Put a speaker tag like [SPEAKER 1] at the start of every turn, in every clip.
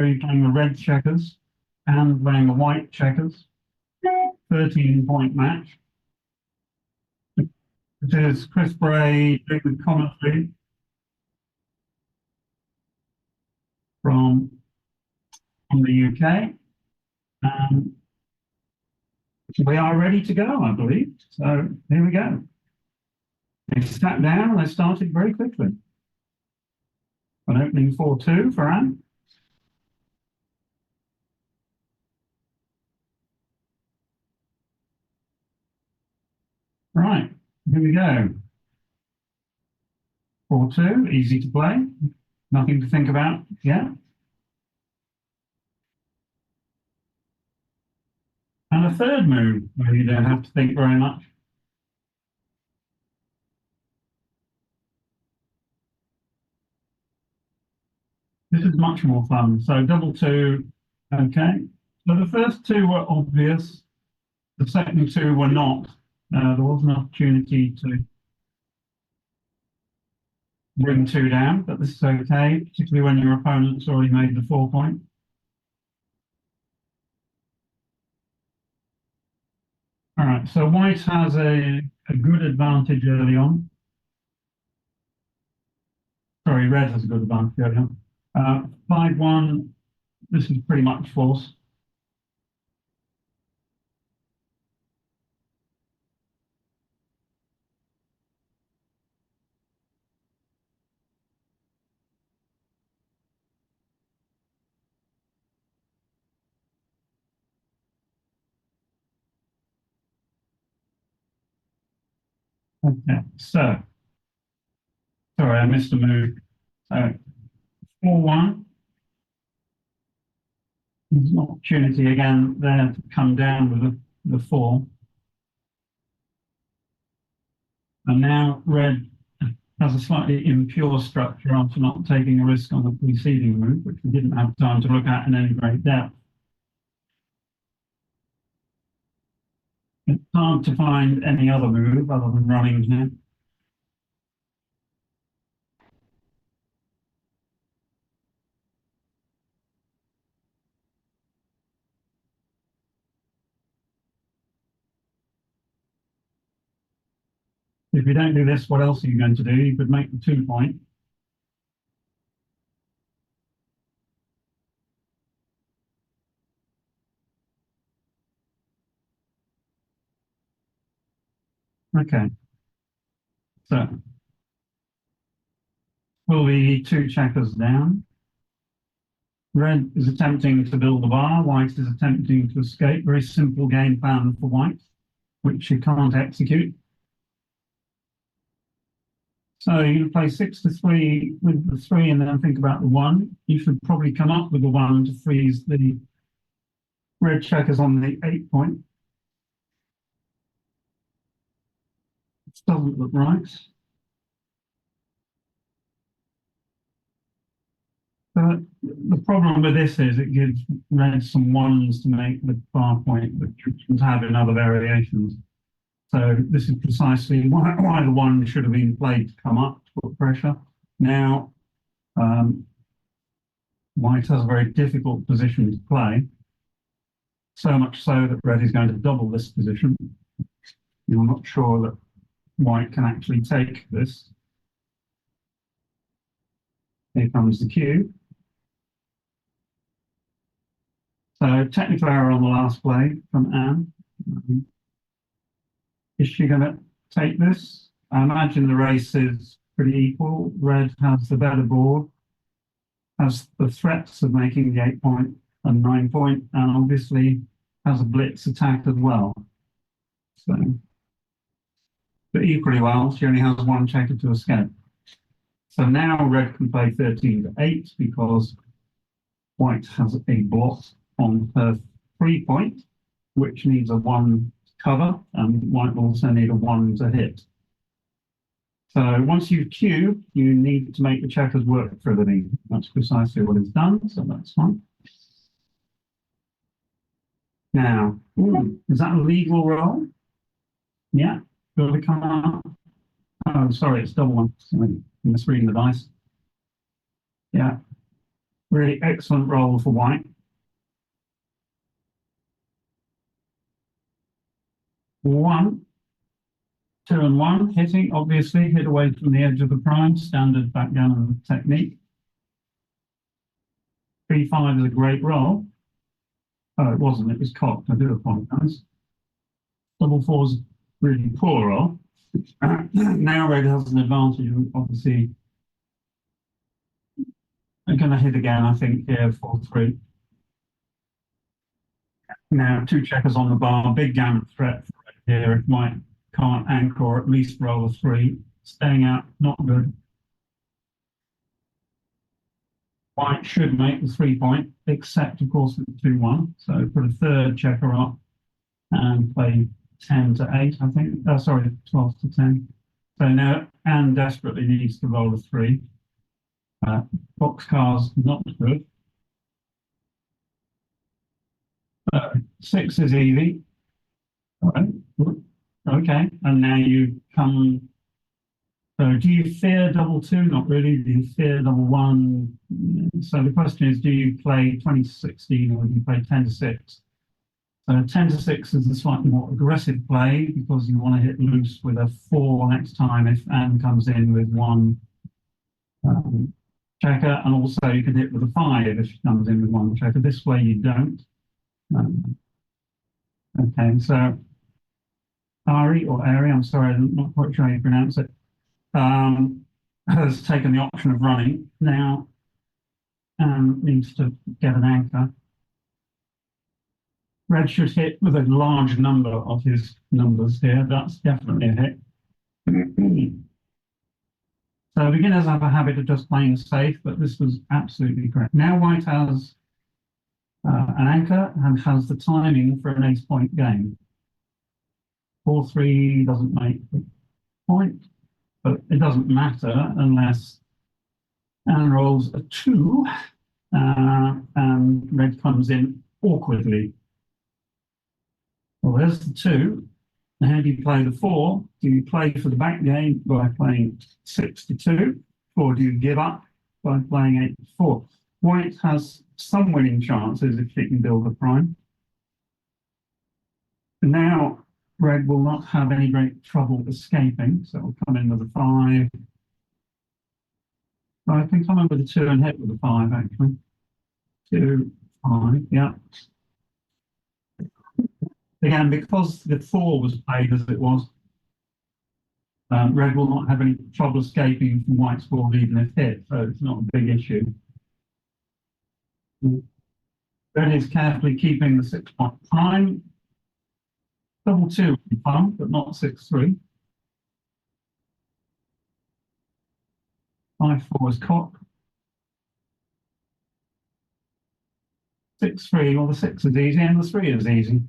[SPEAKER 1] playing the red checkers and playing the white checkers. 13-point match. It is Chris Bray doing the commentary from the UK. We are ready to go, I believe. So here we go. They sat down and they started very quickly. An opening 4-2 for Anne. Right, here we go. 4-2, easy to play. Nothing to think about yet. And a third move where you don't have to think very much. This is much more fun. So double 2, okay. So the first 2 were obvious. The second 2 were not. There was an opportunity to bring 2 down, but this is okay, particularly when your opponent's already made the 4-point. All right, so white has a good advantage early on. Sorry, red has a good advantage early on. 5-1, this is pretty much false. Okay, so, sorry, I missed a move. So, 4-1. There's an opportunity again there to come down with the 4. And now red has a slightly impure structure after not taking a risk on the preceding move, which we didn't have time to look at in any great depth. It's hard to find any other move other than running here. If you don't do this, what else are you going to do? You could make the 2-point. Okay. So pull the 2 checkers down. Red is attempting to build a bar. White is attempting to escape. Very simple game plan for white, which you can't execute. So you play 6-3 with the 3 and then think about the 1. You should probably come up with the 1 to freeze the red checkers on the 8-point. It doesn't look right. But the problem with this is it gives red some 1s to make the bar point, which you can have in other variations. So this is precisely why the 1 should have been played to come up to put pressure. Now, white has a very difficult position to play, so much so that red is going to double this position. You're not sure that white can actually take this. Here comes the cue. So technical error on the last play from Anne. Is she going to take this? I imagine the race is pretty equal. Red has the better board, has the threats of making the 8-point and 9-point, and obviously has a blitz attack as well. So, but equally well, she only has 1 checker to escape. So now red can play 13-8 because white has a block on her 3-point, which needs a 1 to cover, and white will also need a 1 to hit. So once you've queued, you need to make the checkers work for everything. That's precisely what is done, so that's fine. Now, is that a legal roll? Yeah, will it come up? Oh, sorry, it's double 1. Sorry, I'm misreading the dice. Yeah. Really excellent roll for white. One, two and one, hitting, obviously, hit away from the edge of the prime, standard backgammon technique. 3-5 is a great roll. Oh, it wasn't, it was cocked, I do apologise. Double four's really poor roll. Now red has an advantage, obviously. I'm going to hit again, I think, here, 4-3. Now, two checkers on the bar, big gammon threat for red here. If white can't anchor or at least roll a 3, staying out, not good. White should make the 3-point, except, of course, with 2-1. So put a third checker up and play 10-8, I think. Sorry, 12-10. So now Anne desperately needs to roll a 3. Boxcar's not good. 6 is easy. All right. Okay, and now you come. So do you fear double 2? Not really. Do you fear double 1? So the question is, do you play 20-16 or do you play 10-6? So 10-6 is a slightly more aggressive play because you want to hit loose with a 4 next time if Anne comes in with 1 checker, and also you can hit with a 5 if she comes in with 1 checker. This way you don't. Okay, so Ary, I'm sorry, I'm not quite sure how you pronounce it, has taken the option of running. Now needs to get an anchor. Red should hit with a large number of his numbers here. That's definitely a hit. So beginners have a habit of just playing safe, but this was absolutely correct. Now white has an anchor and has the timing for an ace-point game. 4-3 doesn't make the point, but it doesn't matter unless Anne rolls a 2 and red comes in awkwardly. Well, there's the 2. How do you play the 4? Do you play for the back game by playing 6-2, or do you give up by playing 8-4? White has some winning chances if she can build a prime. And now red will not have any great trouble escaping, so it'll come in with a 5. Well, I can come in with a 2 and hit with a 5, actually. 2, 5, yeah. Again, because the 4 was played as it was, red will not have any trouble escaping from white's board even if hit, so it's not a big issue. Red is carefully keeping the 6-point prime. Double 2 would be fun, but not 6-3. 5-4 is cock. 6-3, well, the 6 is easy and the 3 is easy.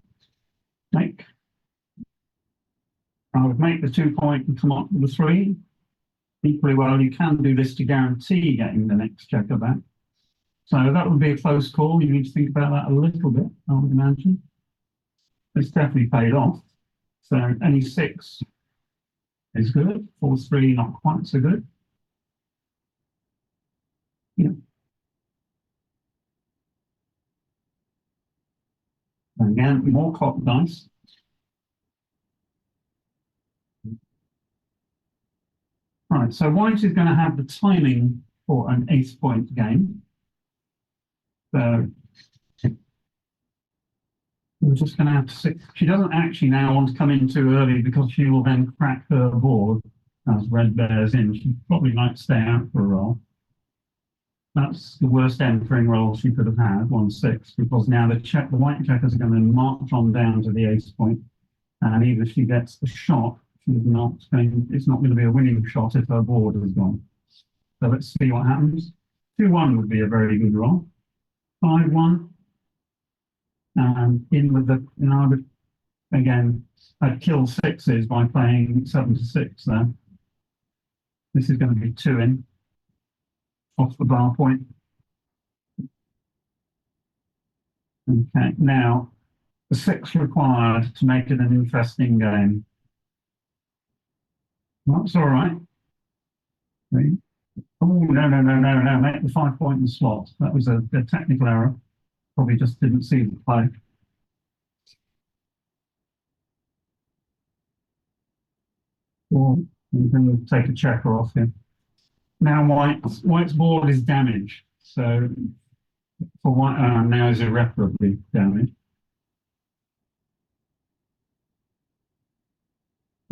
[SPEAKER 1] Make. I would make the 2-point and come up with a 3. Equally well, you can do this to guarantee getting the next checker back. So that would be a close call. You need to think about that a little bit, I would imagine. It's definitely paid off. So any 6 is good. 4-3, not quite so good. Yeah. Again, more cock dice. Right, so white is going to have the timing for an ace-point game. So we're just going to have to see. She doesn't actually now want to come in too early because she will then crack her board as red bears in. She'd probably like to stay out for a roll. That's the worst entering roll she could have had, 1-6, because now the white checkers are going to march on down to the ace point, and even if she gets the shot, it's not going to be a winning shot if her board has gone. So let's see what happens. 2-1 would be a very good roll. 5-1. And in with the, I would, again, I'd kill 6s by playing 7-6 there. This is going to be 2 in, off the bar point. Okay, now, the 6 required to make it an interesting game. That's all right. Oh, no, no, no, no, no, make the 5 point in the slot. That was a technical error. Probably just didn't see the play. Or you can take a checker off here. Now white's board is damaged. So for white now is irreparably damaged.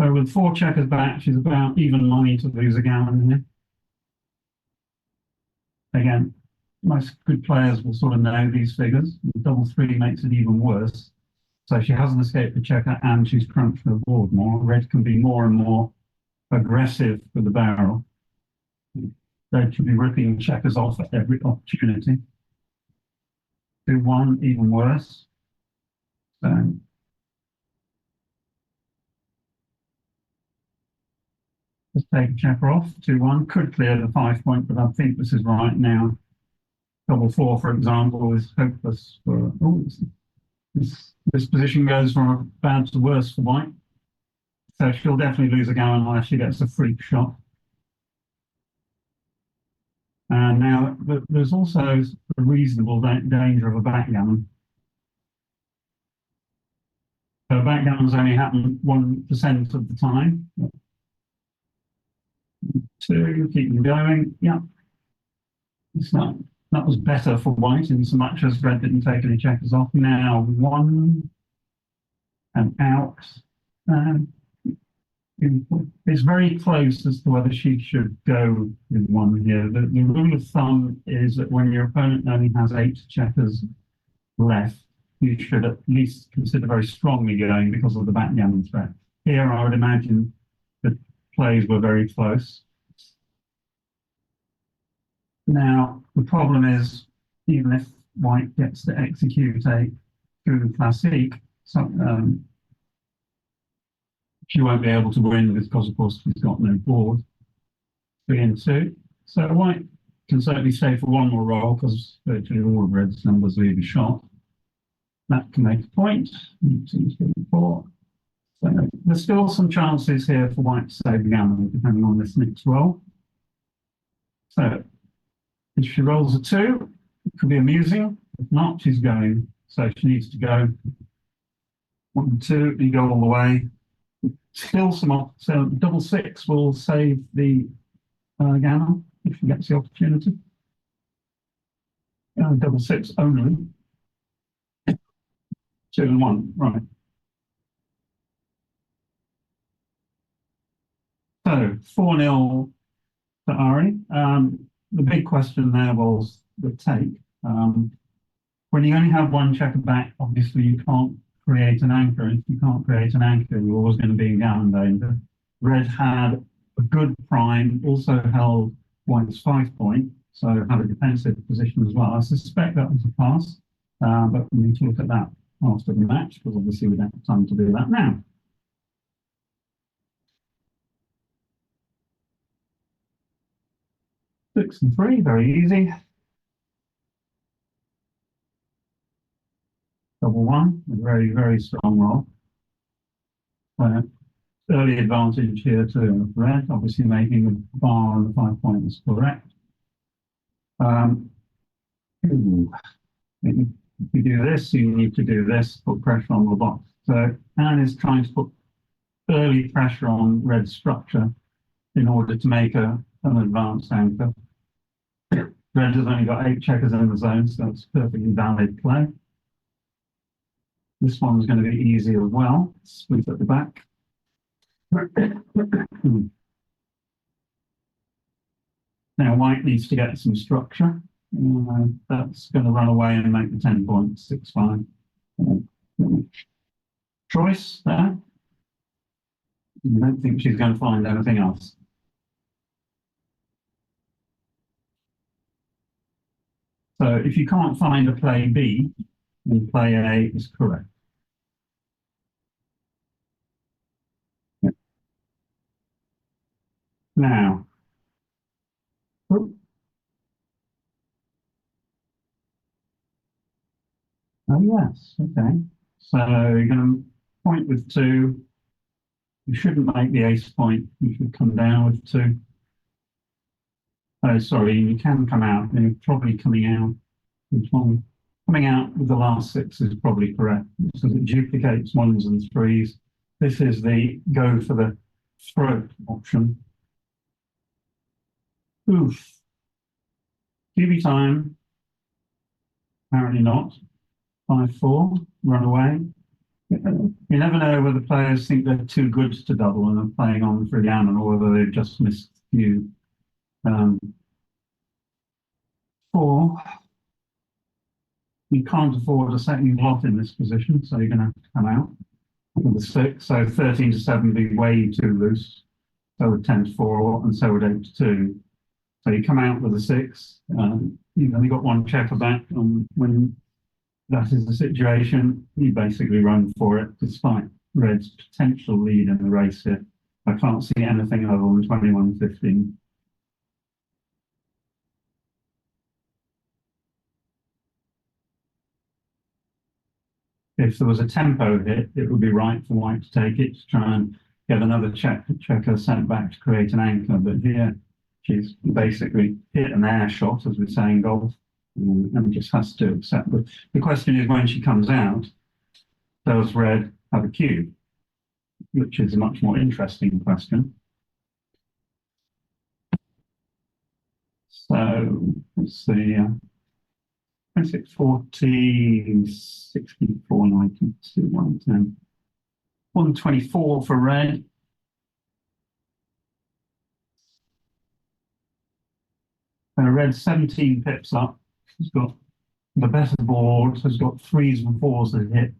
[SPEAKER 1] So with 4 checkers back, she's about even money to lose a gammon here. Again, most good players will sort of know these figures. Double three makes it even worse. So she hasn't escaped the checker and she's crunched the board more. Red can be more and more aggressive with the barrel. Red should be ripping checkers off at every opportunity. 2-1, even worse. So let's take a checker off. 2-1 could clear the 5 point, but I think this is right now. Double four, for example, is hopeless for. Oh, this position goes from bad to worse for white. So she'll definitely lose a gammon unless she gets a freak shot. And now there's also a reasonable danger of a backgammon. So backgammons only happen 1% of the time. 2, keep them going. Yeah, it's not. That was better for white in so much as red didn't take any checkers off. Now 1 and out. It's very close as to whether she should go with 1 here. The rule of thumb is that when your opponent only has 8 checkers left, you should at least consider very strongly going because of the backgammon threat. Here, I would imagine the plays were very close. Now, the problem is, even if white gets to execute a coup classique, she won't be able to win because, of course, she's got no board. 3 and 2. So white can certainly stay for 1 more roll because virtually all of red's numbers will be shot. That can make a point. 2, 3, 4. So there's still some chances here for white to save the gammon, depending on this next roll. So if she rolls a 2, it could be amusing. If not, she's going. So she needs to go 1 and 2, you go all the way. Still some off, so double 6 will save the gammon if she gets the opportunity. Double 6 only. 2 and 1, right. So 4-0 to Ary. The big question there was the take. When you only have 1 checker back, obviously you can't create an anchor. If you can't create an anchor, you're always going to be in gammon danger. Red had a good prime, also held white's 5 point, so had a defensive position as well. I suspect that was a pass, but we need to look at that after the match, because obviously we don't have time to do that now. Six and 3, very easy. Double 1, a very, very strong roll. Early advantage here to red, obviously making the bar on the 5 points correct. If you do this, you need to do this, put pressure on the box. So Anne is trying to put early pressure on red's structure in order to make an advanced anchor. Red has only got 8 checkers in the zone, so it's perfectly valid play. This one's going to be easy as well. Split at the back. Now white needs to get some structure. That's going to run away and make the 10 points, 6-5. Choice there. I don't think she's going to find anything else. So if you can't find a play B, then play A is correct. Now, oh yes, okay. So you're going to point with 2. You shouldn't make the ace point. You should come down with 2. Oh, sorry, you can come out. You're probably coming out. Which one? Coming out with the last six is probably correct because it duplicates ones and threes. This is the go for the throat option. Oof. QB time. Apparently not. 5-4. Run away. You never know whether players think they're too good to double and are playing on for gammon or whether they've just missed a few. 4. You can't afford a second lot in this position, so you're going to have to come out with a 6. So 13 to 7 would be way too loose. So would 10 to 4, and so would 8 to 2. So you come out with a 6. You've only got one checker back, and when that is the situation, you basically run for it, despite Red's potential lead in the race here. I can't see anything other than 21-15. If there was a tempo hit, it would be right for White to take it to try and get another checker sent back to create an anchor. But here, she's basically hit an air shot, as we say in golf, and just has to accept it. The question is, when she comes out, does Red have a cube? Which is a much more interesting question. So let's see. 26, 40, 64, 92, 110. 124 for Red. Red 17 pips up. He's got the better board, has got 3s and 4s to hit,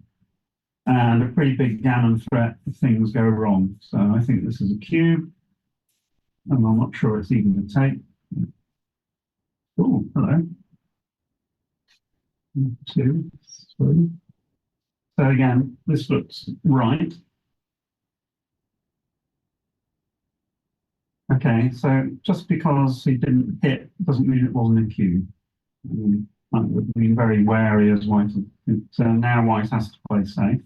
[SPEAKER 1] and a pretty big gammon threat if things go wrong. So I think this is a cube, and I'm not sure it's even a take. Oh, hello. 2, 3. So again, this looks right. Okay, so just because he didn't hit doesn't mean it wasn't a cube. That would be very wary as White. Now White has to play safe.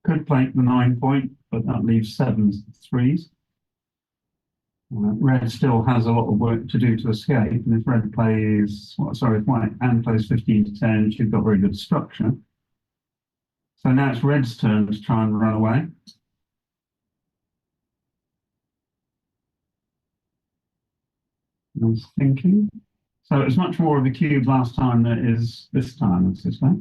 [SPEAKER 1] Could play the 9 point, but that leaves 7s and 3s. Red still has a lot of work to do to escape, and if Red plays, if White and plays 15 to 10, she's got very good structure. So now it's Red's turn to try and run away. I was thinking. So it was much more of a cube last time than it is this time, I suspect.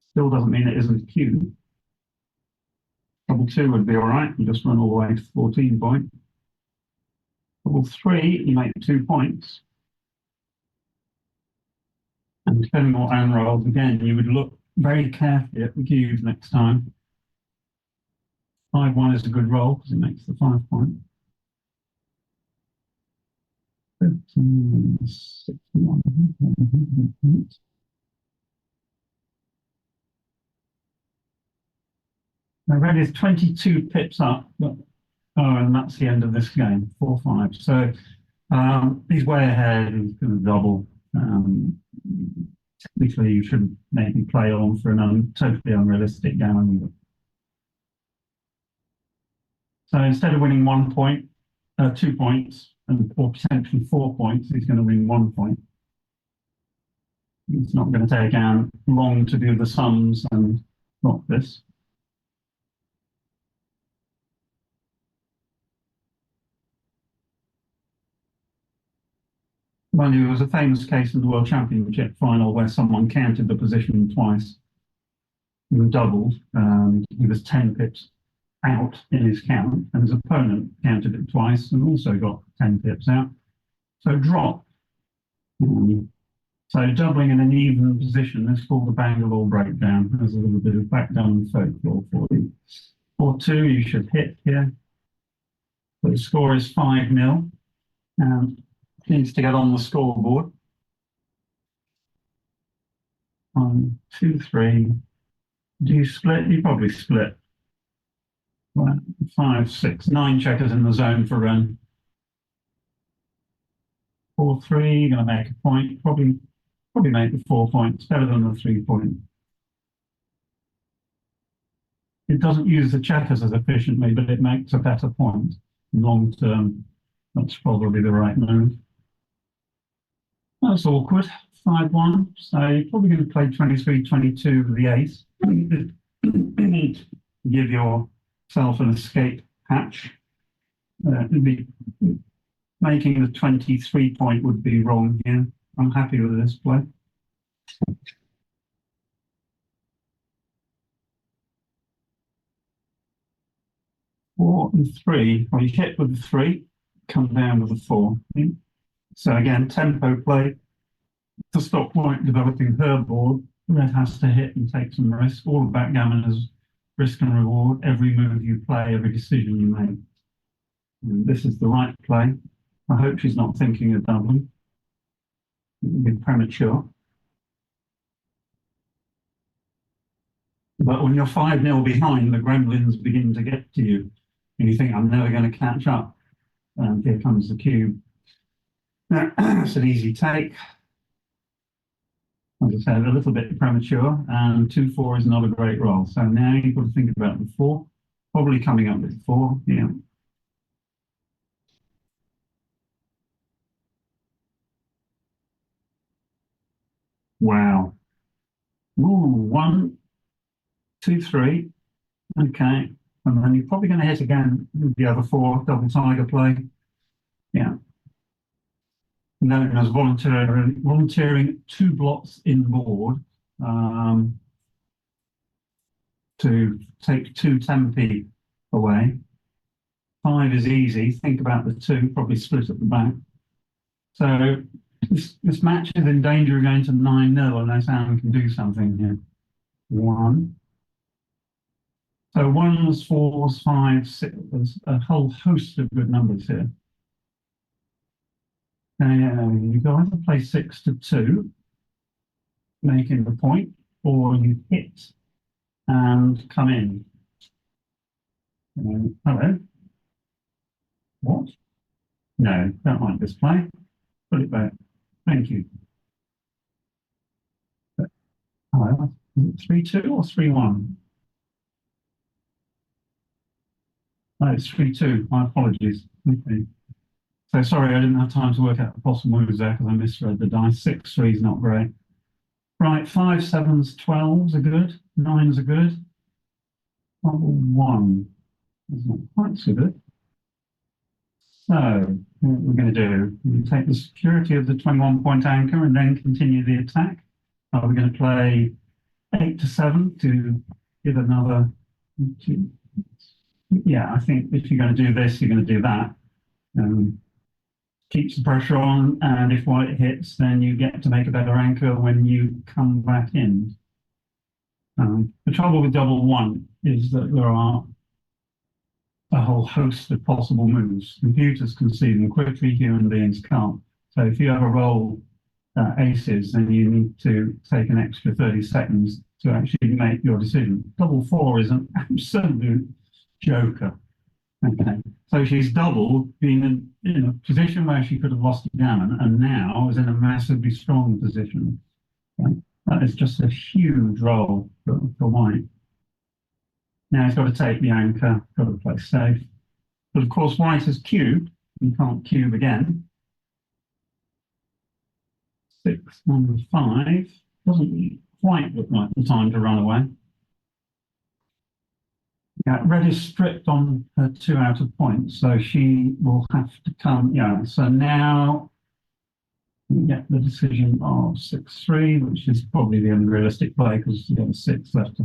[SPEAKER 1] Still doesn't mean it isn't a cube. Double 2 would be all right. You just run all the way to 14 point. Double 3, you make 2 points. And depending on what Anne rolls, again, you would look very carefully at the cubes next time. 5-1 is a good roll because it makes the 5 point. 15, 61. Now Red is 22 pips up, but, and that's the end of this game, 4-5. So he's way ahead, he's going to double. Technically, you should maybe play on for an totally unrealistic game. So instead of winning 1 point, 2 points, or potentially 4 points, he's going to win 1 point. It's not going to take Anne long to do the sums and not this. Mind you, there was a famous case in the World Championship final where someone counted the position twice and doubled, and he was 10 pips out in his count, and his opponent counted it twice and also got 10 pips out. So drop. So doubling in an even position is called the Bangalore breakdown. There's a little bit of backdown folklore for you. 4-2, you should hit here. So the score is 5-0. And needs to get on the scoreboard. 1, 2, 3. Do you split? You probably split. 5, 6, 9 checkers in the zone for run. 4-3, you're going to make a point. Probably make the 4 points. Better than the 3 point. it doesn't use the checkers as efficiently, but it makes a better point in long term. That's probably the right move. That's awkward. 5-1. So you're probably going to play 23-22 with the ace. You need to give yourself an escape hatch. Making the 23 point would be wrong here. I'm happy with this play. Four and three. Well, you hit with the three, come down with the four. So again, tempo play. To stop White developing her board, Red has to hit and take some risk. All of backgammon is risk and reward. Every move you play, every decision you make. And this is the right play. I hope she's not thinking of doubling. It would be premature. But when you're 5-0 behind, the gremlins begin to get to you. And you think, I'm never going to catch up. And here comes the cube. Now, it's an easy take. As I said, a little bit premature, and 2-4 is not a great roll. So now you've got to think about the 4, probably coming up with 4, yeah. Wow. Ooh, 1, 2, 3. Okay. And then you're probably going to hit again with the other 4, double tiger play. Yeah. Known as volunteering 2 blocks in board to take 2 tempi away. 5 is easy. Think about the 2, probably split at the back. So this match is in danger of going to 9-0 unless Anne can do something here. 1. So 1s, 4s, 5s, 6. There's a whole host of good numbers here. You go either play 6-2, making the point, or you hit and come in. Hello. What? No, don't like this play. Put it back. Thank you. Hello. Is it 3-2 or 3-1? No, it's 3-2. My apologies. Okay. So sorry, I didn't have time to work out the possible moves there because I misread the dice. 6-3 is not great. Right, 5, 7s, 12s are good. 9s are good. 1 is not quite so good. So what we're going to do, we take the security of the 21-point anchor and then continue the attack. We're going to play 8-7 to give another. Yeah, I think if you're going to do this, you're going to do that. Keeps the pressure on, and if white hits, then you get to make a better anchor when you come back in. The trouble with double 1 is that there are a whole host of possible moves. Computers can see them quickly, human beings can't. So if you ever roll aces, then you need to take an extra 30 seconds to actually make your decision. Double 4 is an absolute joker. Okay, so she's doubled, been in a position where she could have lost a gammon, and now is in a massively strong position. Okay? That is just a huge roll for white. Now he's got to take the anchor, got to play safe. But of course, white has cubed. You can't cube again. 6, 1, 5. Doesn't quite look like the time to run away. Yeah, red is stripped on her 2 out of points, so she will have to come. Yeah, so now we get the decision of 6-3, which is probably the unrealistic play because you've got a 6 left,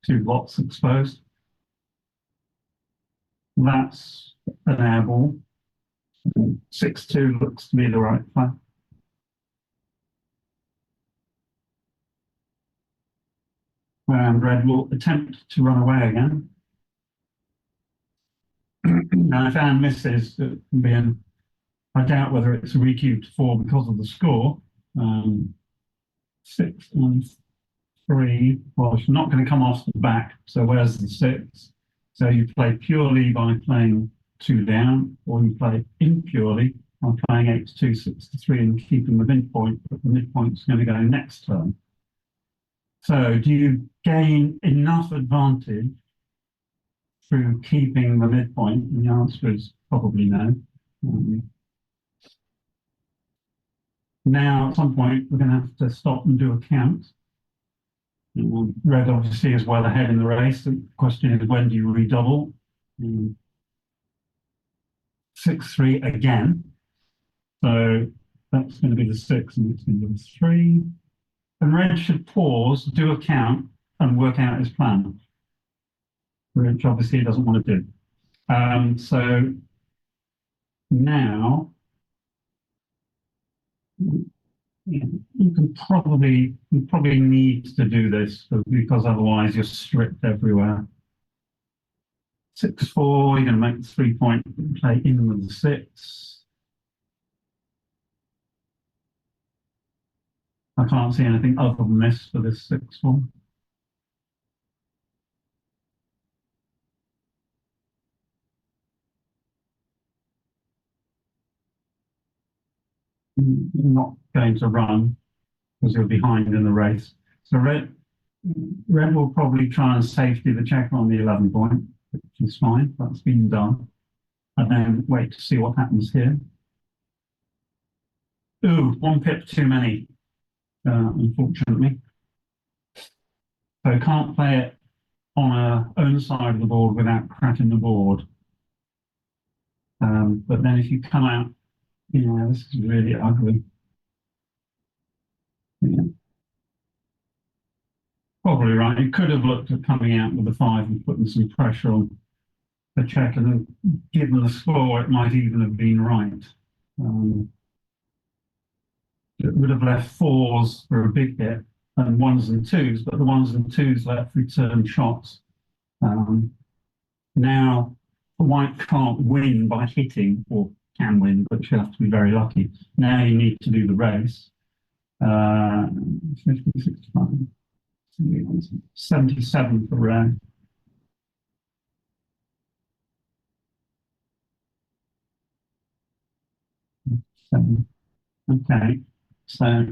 [SPEAKER 1] 2 blocks exposed. That's an airball. 6-2 looks to be the right play. And red will attempt to run away again. Now, if Anne misses, it can be an. I doubt whether it's a recube to 4 because of the score. 6 and 3. Well, she's not going to come off the back. So where's the 6? So you play purely by playing 2 down, or you play impurely by playing 8-2, 6-3, and keeping the midpoint. But the midpoint's going to go next turn. So do you gain enough advantage through keeping the midpoint? And the answer is probably no. Now, at some point, we're going to have to stop and do a count. Red obviously is well ahead in the race. The question is, when do you redouble? 6-3 again. So that's going to be the 6, and it's going to be the 3. And Red should pause, do a count, and work out his plan, which obviously he doesn't want to do. So now you probably need to do this because otherwise you're stripped everywhere. 6-4, you're going to make the 3-point play in with the 6. I can't see anything other than this for this 6-4. You're not going to run because you're behind in the race. So red will probably try and safety the checker on the 11 point, which is fine. That's been done. And then wait to see what happens here. Ooh, 1 pip too many, unfortunately. So can't play it on a own side of the board without cracking the board. But then if you come out, this is really ugly. Yeah. Probably right. You could have looked at coming out with the 5 and putting some pressure on the check, and then given the score, it might even have been right. It would have left 4s for a big hit and 1s and 2s, but the 1s and 2s left return shots. Now, White can't win by hitting, or can win, but you have to be very lucky. Now you need to do the race. 50, 65, 77 for Red. Okay, so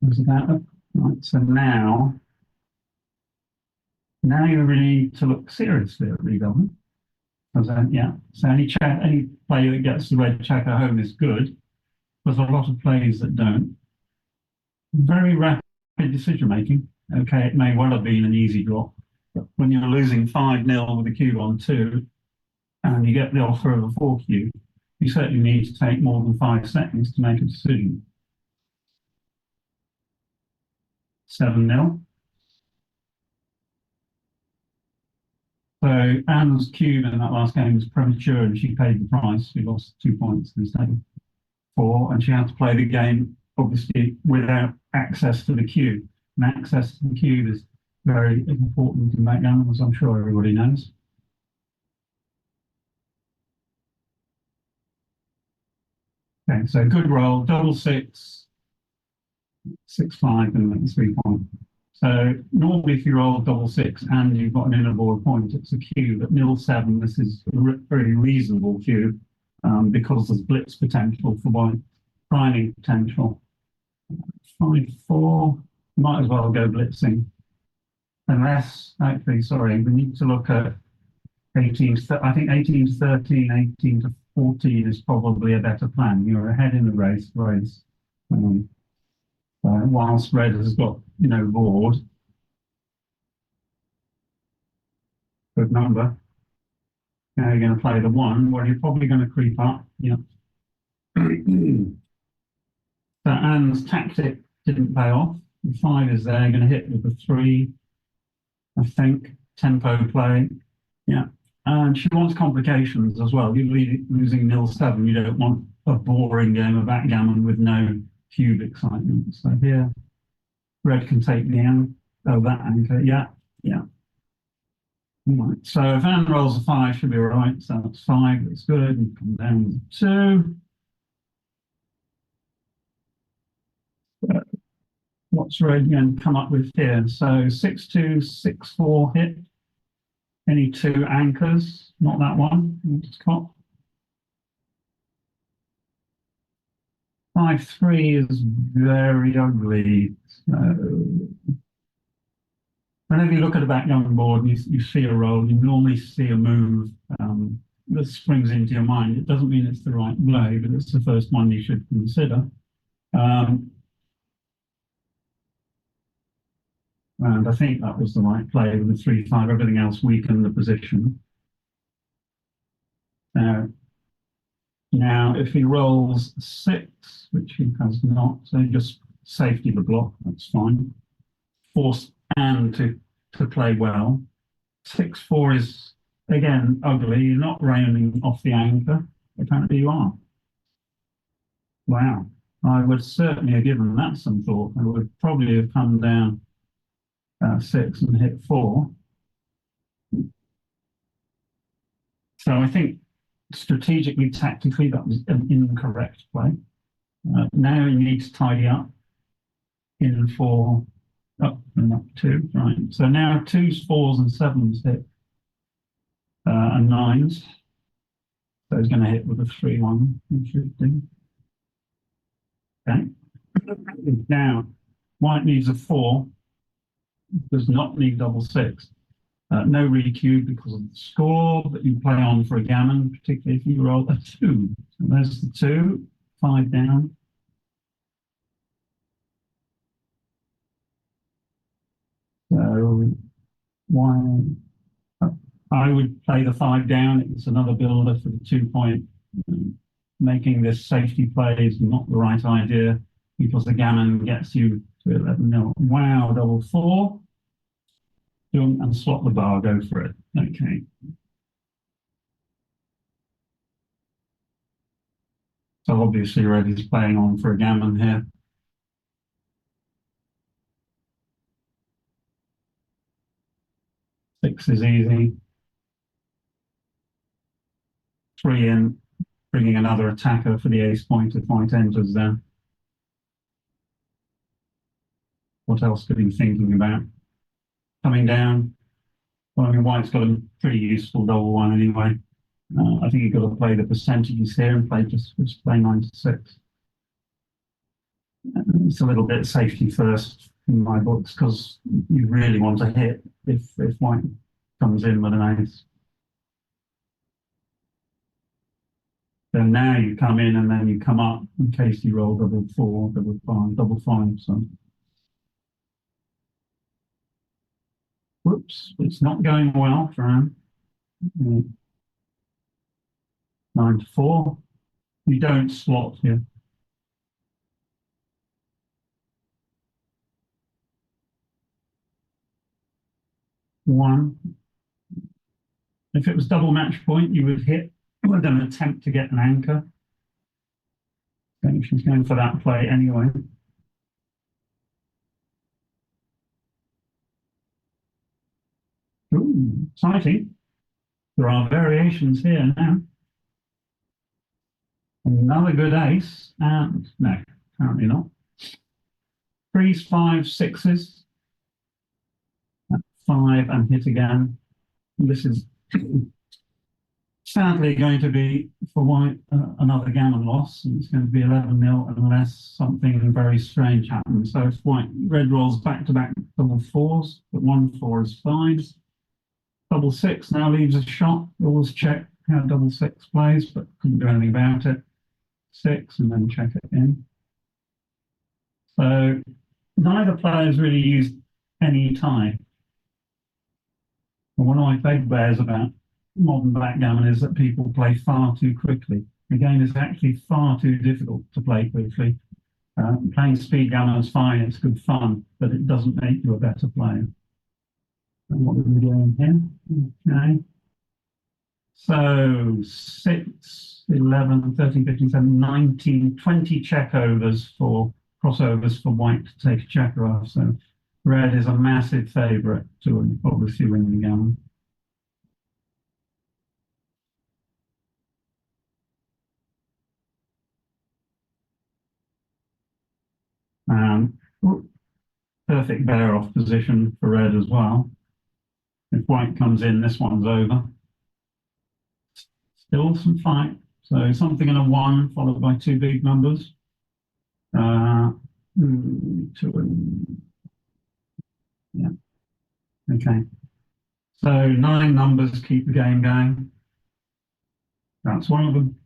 [SPEAKER 1] was that right? So now you really need to look seriously at redoubling. Yeah, so any play that gets the red checker home is good. There's a lot of plays that don't. Very rapid decision making. Okay, it may well have been an easy draw, but when you're losing 5-0 with a cube on 2, and you get the offer of a 4 cube, you certainly need to take more than 5 seconds to make a decision. 7-0. So Anne's cube in that last game was premature, and she paid the price. She lost 2 points instead of 4, and she had to play the game, obviously, without access to the cube. And access to the cube is very important in backgammon, as I'm sure everybody knows. Okay, so good roll, double 6, 6-5, and then 3-point. So normally if you roll double 6 and you've got an inner board point, it's a cube. At nil 7, this is a very reasonable cube because there's blitz potential for White, priming potential. 5-4, might as well go blitzing. Unless, actually, sorry, we need to look at 18, I think 18 to 13, 18 to 14 is probably a better plan. You're ahead in the race, whilst Red has got, board. Good number. Now you're going to play the 1. Well, you're probably going to creep up. Yeah. So Anne's tactic didn't pay off. The 5 is there, going to hit with the 3. I think tempo play. Yeah. And she wants complications as well. You're losing nil 7. You don't want a boring game of backgammon with no cube excitement. So here, Red can take the anchor. Oh, that anchor. Yeah. Yeah. Right. So if Anne rolls a 5, should be all right. So that's 5. That's good. You come down with 2. What's Red going to come up with here? So 6-2, 6-4 hit. Any 2 anchors? Not that one. It's got 5-3 is very ugly. So whenever you look at a backgammon board and you see a roll, you normally see a move that springs into your mind. It doesn't mean it's the right play, but it's the first one you should consider. Um, and I think that was the right play with the 3-5. Everything else weakened the position. Now, if he rolls 6, which he has not, so just safety the block, that's fine. Force and to play well. 6-4 is, again, ugly. You're not rounding off the anchor. Apparently you are. Wow. I would certainly have given that some thought. I would probably have come down 6 and hit 4. So I think strategically, tactically, that was an incorrect play. Now you need to tidy up in 4, up and up 2, right? So now 2s, 4s, and 7s hit, and 9s. So he's going to hit with a 3-1, he should do. Okay. Now, white needs a 4, does not need double 6. No re-cue because of the score that you play on for a gammon, particularly if you roll a 2. So there's the 2, 5 down. So why? I would play the 5 down. It's another builder for the 2-point. Making this safety play is not the right idea because the gammon gets you to 11-0. Wow, double 4. And slot the bar, go for it. Okay. So obviously red is playing on for a gammon here. 6 is easy. 3 in, bringing another attacker for the ace point if white enters there. What else could he be thinking about? Coming down. Well, I mean, white's got a pretty useful double 1 anyway. I think you've got to play the percentages here and play just play 9 to 6. It's a little bit safety first in my books because you really want to hit if white comes in with an ace. Then now you come in and then you come up in case you roll double 4, double 5, double 5. So, whoops, it's not going well for him. 9 to 4. You don't slot here. One. If it was double match point, you would hit with an attempt to get an anchor. I think she's going for that play anyway. Ooh, exciting. There are variations here now. Another good ace, and no, apparently not. 3s, 5s, 6s. 5 and hit again. This is sadly going to be for white another gammon loss, and it's going to be 11-0 unless something very strange happens. So if red rolls back-to-back double 4s, but 1-4 is 5s. Double 6 now leaves a shot. Always check how double 6 plays, but couldn't do anything about it. 6 and then check it in. So neither player's really used any tie. And one of my bugbears about modern backgammon is that people play far too quickly. The game is actually far too difficult to play quickly. Playing speed gammon is fine, it's good fun, but it doesn't make you a better player. And what are we doing here? Okay. So 6, 11, 13, 15, 17, 19, 20 crossovers for white to take a checker off. So red is a massive favourite to obviously win the gammon. Perfect bear off position for red as well. If white comes in, this one's over. Still some fight. So something in a 1 followed by 2 big numbers. 2 and, yeah. Okay. So nine numbers keep the game going. That's one of them.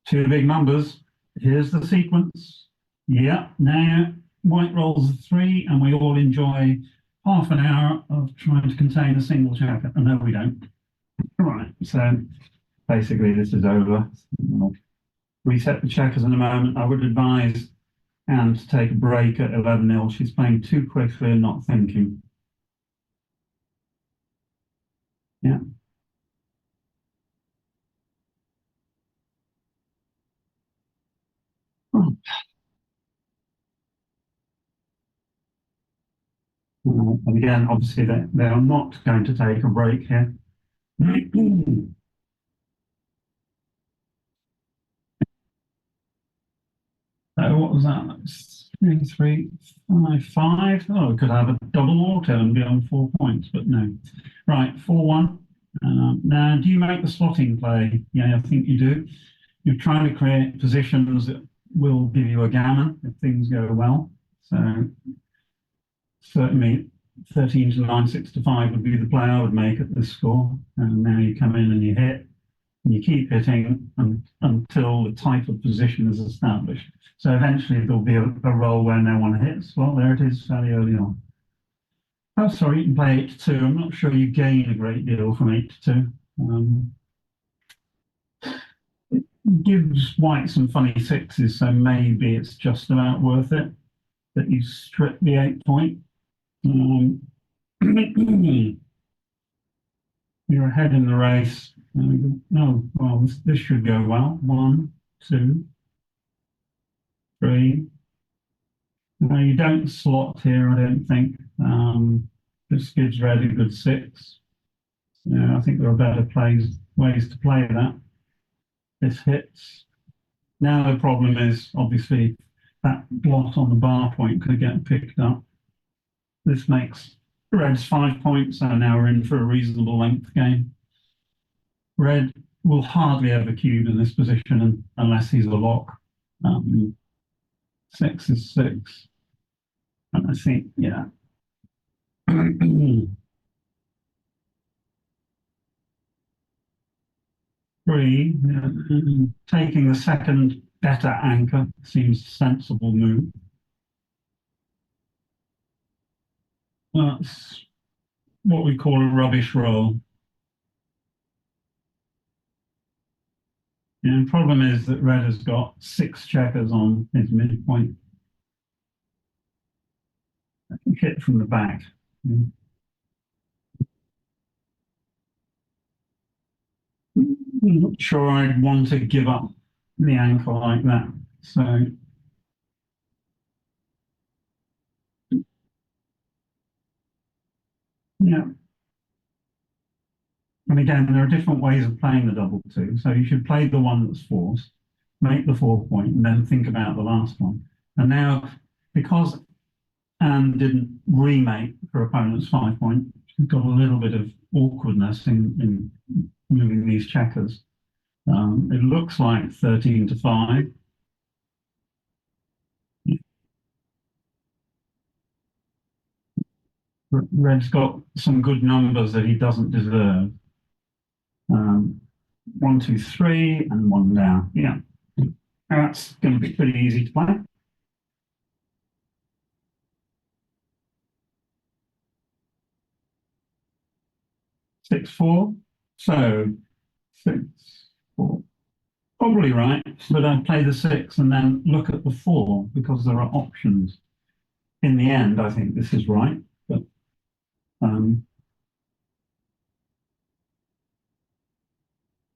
[SPEAKER 1] Two big numbers. Here's the sequence. Yeah, now white rolls a three, and we all enjoy half an hour of trying to contain a single checker. And no, we don't. Right, so basically this is over. I'll reset the checkers in a moment. I would advise Anne to take a break at 11-0. She's playing too quickly and not thinking. Yeah. Oh. And again, obviously, they are not going to take a break here. So what was that? That's 3, 3, 5, 5. Oh, we could have a double auto and be on 4 points, but no. Right, 4-1. Now, do you make the slotting play? Yeah, I think you do. You're trying to create positions that will give you a gammon if things go well. So certainly 13 to 9, 6 to 5 would be the play I would make at this score. And now you come in and you hit, and you keep hitting until the type of position is established. So eventually there'll be a roll where no one hits. Well, there it is fairly early on. Oh, sorry, you can play 8 to 2. I'm not sure you gain a great deal from 8 to 2. It gives white some funny sixes, so maybe it's just about worth it that you strip the 8 point. You're ahead in the race. No, well, this should go well. 1, 2, 3. No, you don't slot here, I don't think. This gives red a good 6. I think there are better ways to play that. This hits. Now the problem is obviously that blot on the bar point could get picked up. This makes red's 5 points, so now we're in for a reasonable length game. Red will hardly ever cube in this position unless he's a lock. 6 is 6. And I think, yeah. 3, taking the second better anchor seems a sensible move. That's what we call a rubbish roll. The problem is that red has got 6 checkers on his midpoint. I can hit from the back. I'm not sure I'd want to give up the anchor like that. So yeah. And again, there are different ways of playing the double two. So you should play the one that's forced, make the 4 point, and then think about the last one. And now, because Anne didn't remake her opponent's 5 point, she's got a little bit of awkwardness in moving these checkers. It looks like 13 to 5. Red's got some good numbers that he doesn't deserve. 1, 2, 3, and 1 down. Yeah, that's going to be pretty easy to play. 6, 4. So 6, 4. Probably right, but I'd play the 6 and then look at the 4 because there are options. In the end, I think this is right, but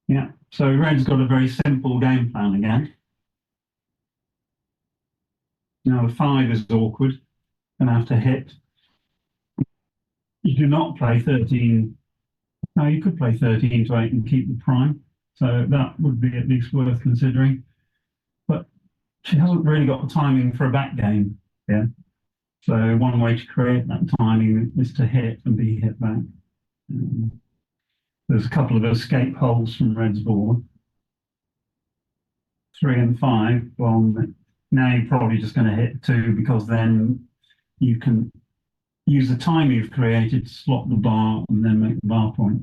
[SPEAKER 1] yeah. So red's got a very simple game plan again. Now the 5 is awkward, gonna have to hit. You do not play 13. No, you could play 13 to 8 and keep the prime. So that would be at least worth considering. But she hasn't really got the timing for a back game. Yeah. So one way to create that timing is to hit and be hit back. There's a couple of escape holes from red's board. 3 and 5. Well, now you're probably just going to hit 2 because then you can use the time you've created to slot the bar and then make the bar point.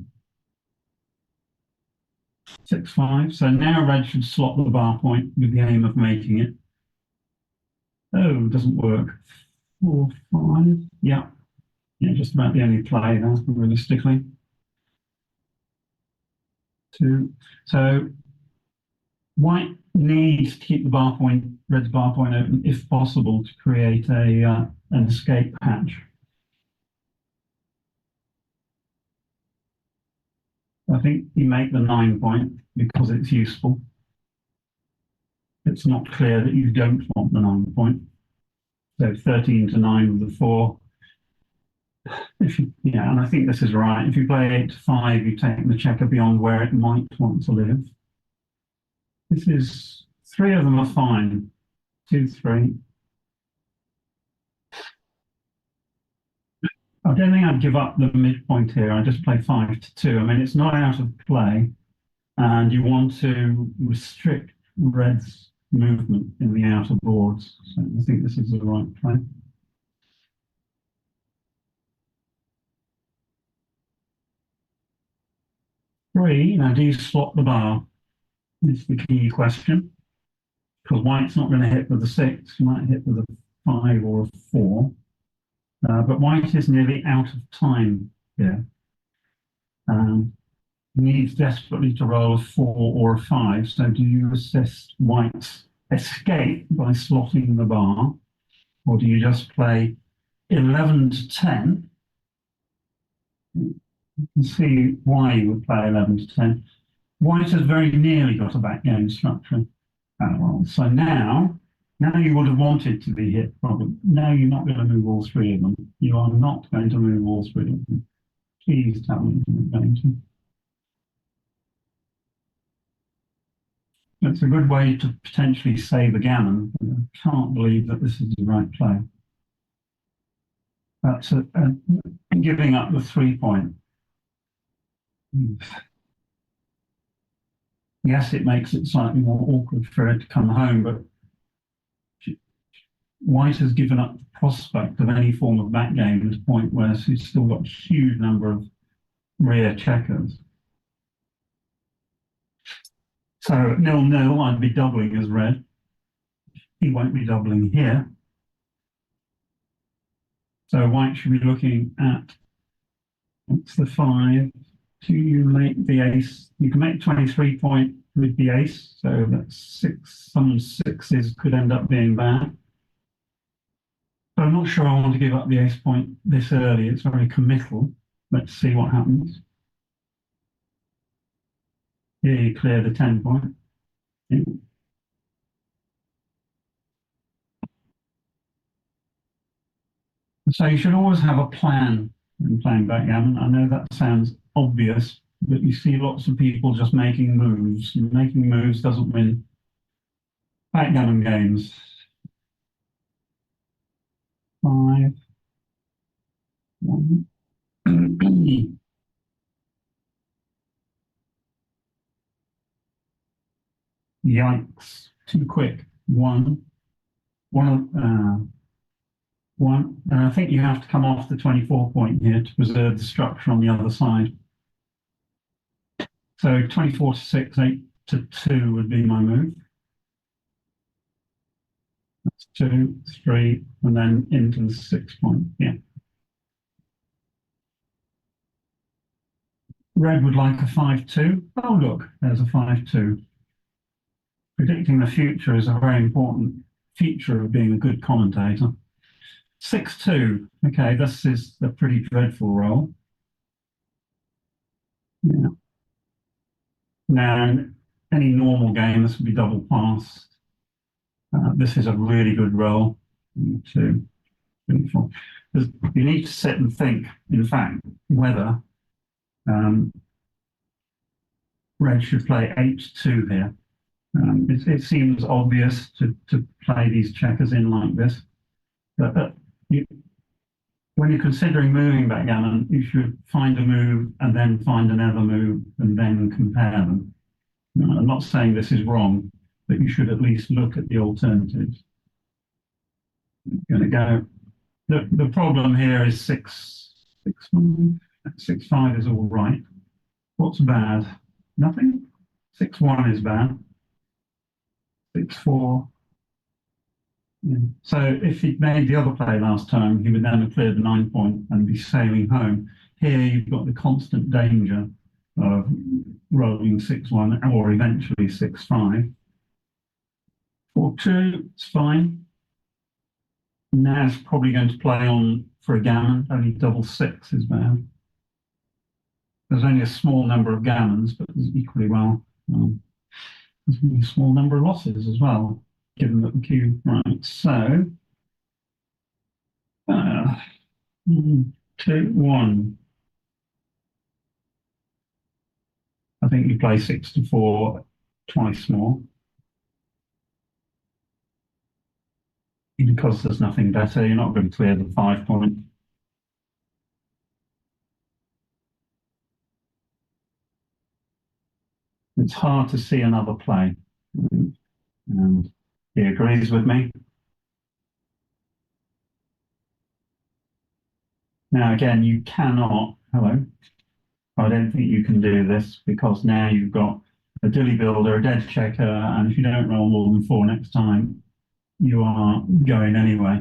[SPEAKER 1] 6-5. So now red should slot the bar point with the aim of making it. Oh, doesn't work. 4-5. Yeah. Yeah, just about the only play there, realistically. 2. So white needs to keep the bar point, red's bar point open, if possible, to create an escape hatch. I think you make the 9 point because it's useful. It's not clear that you don't want the 9 point. So 13 to 9 with the 4. Yeah, and I think this is right. If you play 8 to 5, you take the checker beyond where it might want to live. This is, 3 of them are fine. 2, 3. I don't think I'd give up the midpoint here. I just play 5 to 2. I mean, it's not out of play, and you want to restrict red's movement in the outer boards. So I think this is the right play. Three, now do you slot the bar? It's the key question. Because white's not going to hit with a 6, you might hit with a 5 or a 4. But white is nearly out of time here. Needs desperately to roll a 4 or a 5. So do you assist white's escape by slotting the bar? Or do you just play 11 to 10? You can see why you would play 11 to 10. White has very nearly got a backgammon structure. So now you would have wanted to be hit, probably. Now you're not going to move all 3 of them. You are not going to move all 3 of them. Please tell me you're going to. It's a good way to potentially save a gammon. I can't believe that this is the right play. That's giving up the 3 point. Yes, it makes it slightly more awkward for her to come home, but white has given up the prospect of any form of backgammon at a point where she's still got a huge number of rear checkers. So 0-0, I'd be doubling as red. He won't be doubling here. So white should be looking at, what's the 5? Do you make the ace? You can make 23 point with the ace, so that's 6. Some 6s could end up being bad. But I'm not sure I want to give up the ace point this early. It's very committal. Let's see what happens. Here you clear the 10 point. Yeah. So you should always have a plan when playing backgammon. I know that sounds obvious, but you see lots of people just making moves. And making moves doesn't win backgammon games. 5, 1. Yikes! Too quick. 1. 1. 1. And I think you have to come off the 24 point here to preserve the structure on the other side. So 24 to 6, 8 to 2 would be my move. That's 2, 3, and then into the 6 point. Yeah. Red would like a 5-2. Oh, look, there's a 5-2. Predicting the future is a very important feature of being a good commentator. 6-2. Okay, this is a pretty dreadful roll. Yeah. Now, in any normal game, this would be double passed. This is a really good roll. 2, 3, 4. You need to sit and think, in fact, whether red should play H2 here. It seems obvious to play these checkers in like this, but when you're considering moving backgammon, you should find a move and then find another move and then compare them. I'm not saying this is wrong, but you should at least look at the alternatives. I'm going to go The problem here is 6-5 is all right. What's bad? Nothing. 6-1 is bad. 6-4. Yeah. So if he'd made the other play last time, he would then have cleared the 9 point and be sailing home. Here you've got the constant danger of rolling 6-1 or eventually 6-5. 4-2, it's fine. Now it's probably going to play on for a gammon. Only double 6 is bad. There's only a small number of gammons, but there's equally well. There's only a small number of losses as well, given that the cube. Right, so 2-1. I think you play 6-4 twice more. Because there's nothing better, you're not going to clear the 5 point. It's hard to see another play. And he agrees with me. Now, again, you cannot, hello, I don't think you can do this because now you've got a dilly builder, a dead checker, and if you don't roll more than 4 next time, you are going anyway.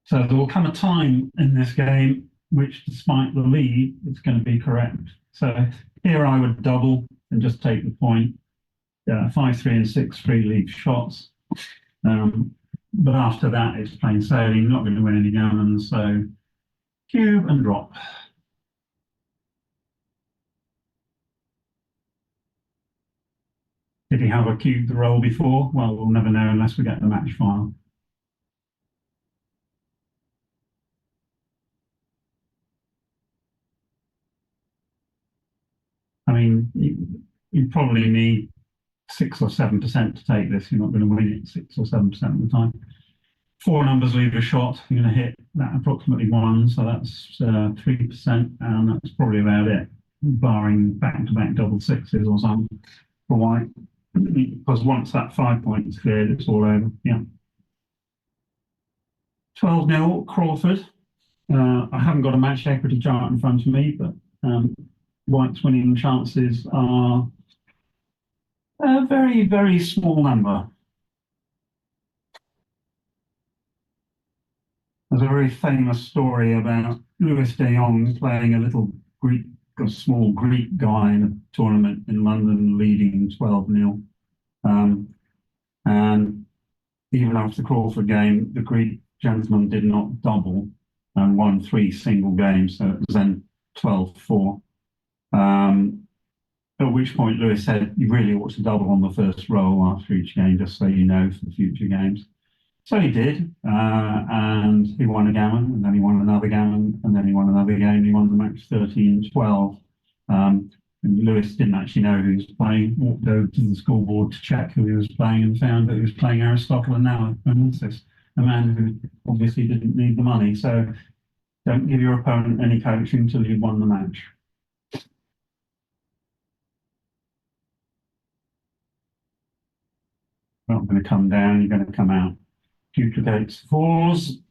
[SPEAKER 1] So there will come a time in this game which, despite the lead, it's going to be correct. So here I would double and just take the point. 5-3 and 6-3 leave shots. But after that, it's plain sailing. Not going to win any gammons. So cube and drop. Did he have a cube to roll before? Well, we'll never know unless we get the match file. I mean, you probably need 6 or 7% to take this. You're not going to win it 6 or 7% of the time. 4 numbers leave a shot. You're going to hit that approximately 1, so that's 3%, and that's probably about it, barring back-to-back double sixes or something for white. Because once that 5 point is cleared, it's all over. Yeah. 12-0 Crawford. I haven't got a match equity chart in front of me, but white's winning chances are a very, very small number. There's a very famous story about Louis de Jong playing a small Greek guy in a tournament in London, leading 12-0. And even after the Crawford game, the Greek gentleman did not double and won 3 single games, so it was then 12-4. At which point Lewis said, you really ought to double on the first roll after each game, just so you know for the future games. So he did, and he won a gammon, and then he won another gammon, and then he won another game. He won the match 13-12. And Lewis didn't actually know who he was playing, walked over to the scoreboard to check who he was playing and found that he was playing Aristotle Analysis, a man who obviously didn't need the money. So don't give your opponent any coaching until you've won the match. You're not going to come down, you're going to come out. Duplicates 4s.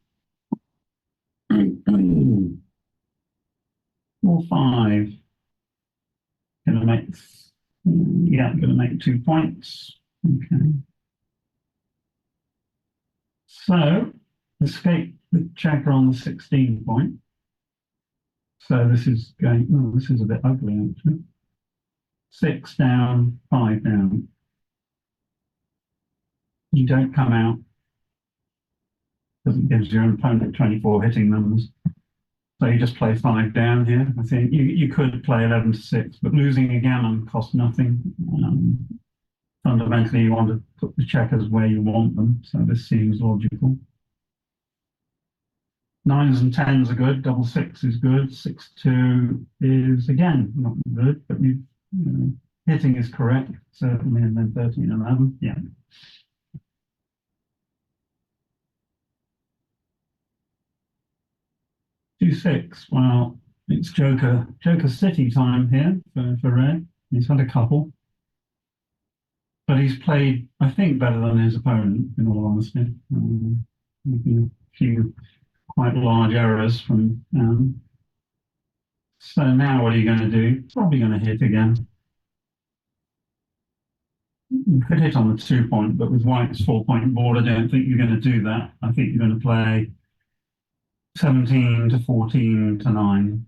[SPEAKER 1] 4-5. Going to make, going to make 2 points. Okay. So, escape the checker on the 16 point. So this is going, this is a bit ugly actually. 6 down, 5 down. You don't come out because it gives your opponent 24 hitting numbers. So you just play 5 down here. I think you could play 11-6, but losing a gammon costs nothing. Fundamentally, you want to put the checkers where you want them, so this seems logical. 9s and 10s are good. Double 6 is good. 6-2 is again not good, but hitting is correct certainly, and then 13-11. Yeah. 2-6. Well, it's Joker City time here for Red. He's had a couple, but he's played, I think, better than his opponent. In all honesty, a quite large errors from. So now what are you going to do? Probably going to hit again. You could hit on the 2 point, but with white's 4 point board, I don't think you're going to do that. I think you're going to play 17 to 14 to 9,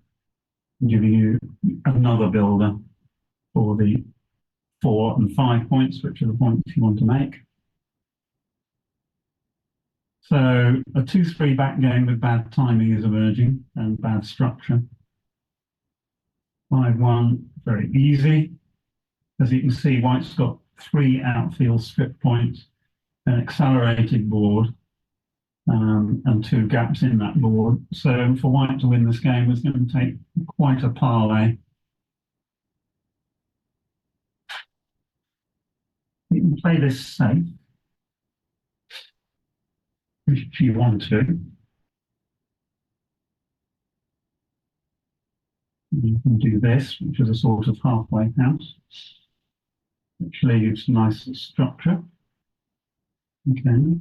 [SPEAKER 1] giving you another builder for the 4 and 5 points, which are the points you want to make. So a 2-3 back game with bad timing is emerging and bad structure. 5-1, very easy. As you can see, white's got 3 outfield strip points, an accelerated board, and 2 gaps in that board. So for white to win this game is going to take quite a parlay. You can play this safe if you want to. You can do this, which is a sort of halfway house, which leaves nice structure. Okay.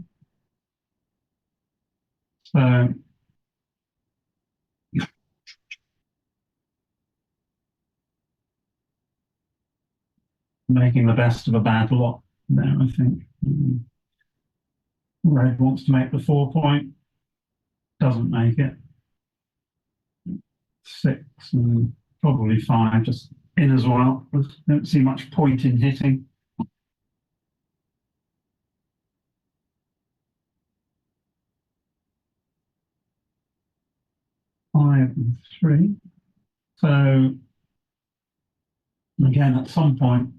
[SPEAKER 1] So making the best of a bad lot there, I think. Red wants to make the 4 point, doesn't make it. 6 and probably 5 just in as well. Don't see much point in hitting. Five and 3. So again, at some point,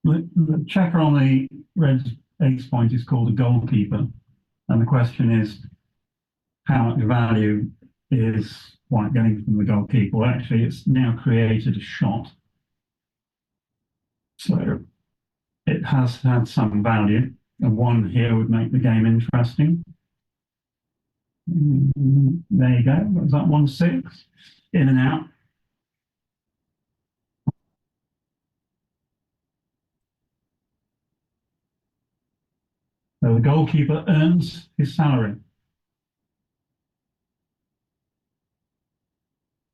[SPEAKER 1] the checker on the red ace point is called a goalkeeper. And the question is, how much value is white getting from the goalkeeper? Well, actually, it's now created a shot. So it has had some value. And 1 here would make the game interesting. There you go. Was that 1-6? In and out. So the goalkeeper earns his salary.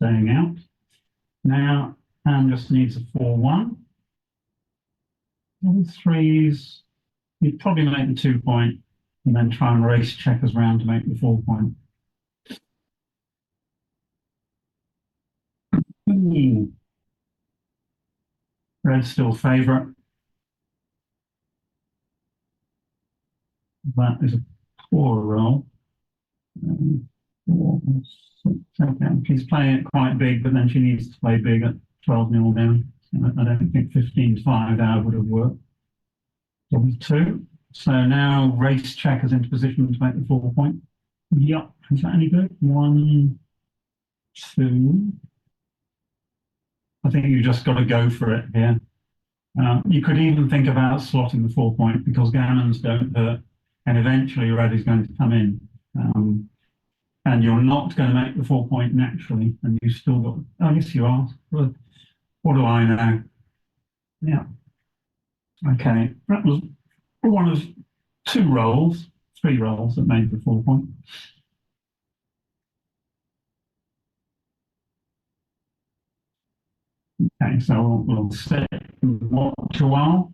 [SPEAKER 1] Staying out. Now, Anne just needs a 4-1. All 3s. You'd probably make the 2 point and then try and race checkers round to make the 4 point. Red's still favourite. That is a poor roll. 4, 6, okay. She's playing it quite big, but then she needs to play big at 12-0 down. I don't think 15-5 out would have worked. Double 2. So now race checkers into position to make the 4 point. Yep. Is that any good? 1, 2. I think you just got to go for it here. You could even think about slotting the 4 point because gammons don't hurt, and eventually red is going to come in. And you're not going to make the 4 point naturally, and you still got, oh, yes, you are. What do I know? Yeah. Okay. That was one of 2 rolls, 3 rolls that made the 4 point. Okay, so we'll sit and watch a while.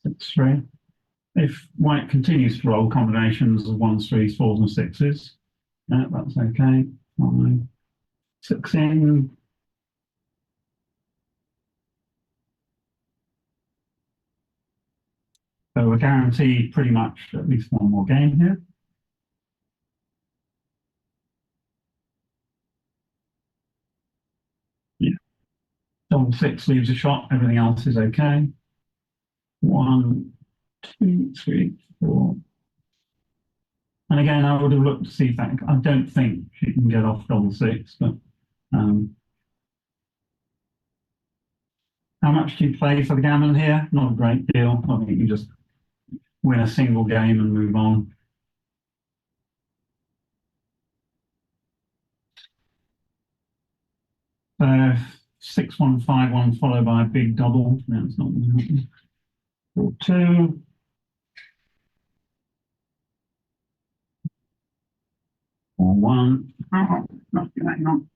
[SPEAKER 1] 6-3. If white continues to roll combinations of 1s, 3s, 4s, and 6s, that's okay. 5, 6 in. So we're guaranteed pretty much at least 1 more game here. Yeah. Double 6 leaves a shot, everything else is okay. 1, 2, 3, 4. And again, I would have looked to see if that, I don't think she can get off double 6, but how much do you play for the gammon here? Not a great deal. I think you just win a single game and move on. So 6-1, 5-1 followed by a big double. That's not going to happen. 4-2. one. Oh, not going on.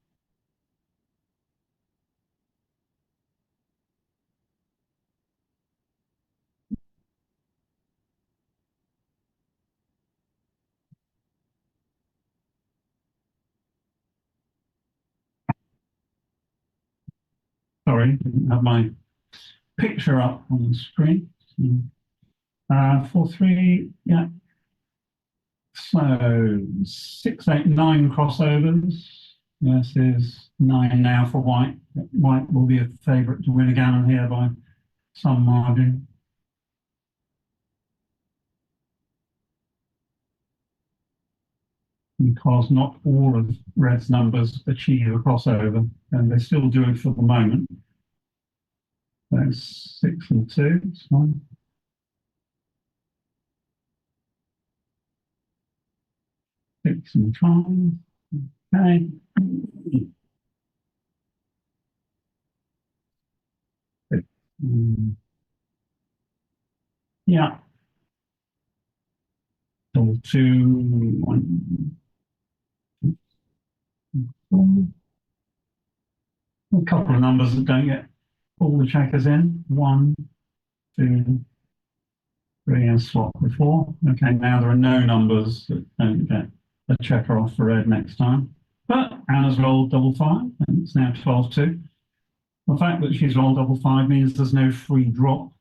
[SPEAKER 1] Sorry, didn't have my picture up on the screen. 4-3, yeah. So 6-8-9 crossovers. This is 9 now for white. White will be a favourite to win a gammon here by some margin. Because not all of red's numbers achieve a crossover, and they still do it for the moment. So 6 and 2, it's fine. 6 and 5, okay. Yeah, so 2, 1, 4. A couple of numbers that don't get all the checkers in. 1, 2, 3, and swap the 4. Okay, now there are no numbers that don't get a checker off for red next time. But Anna's rolled double 5, and it's now 12-2. The fact that she's rolled double 5 means there's no free drop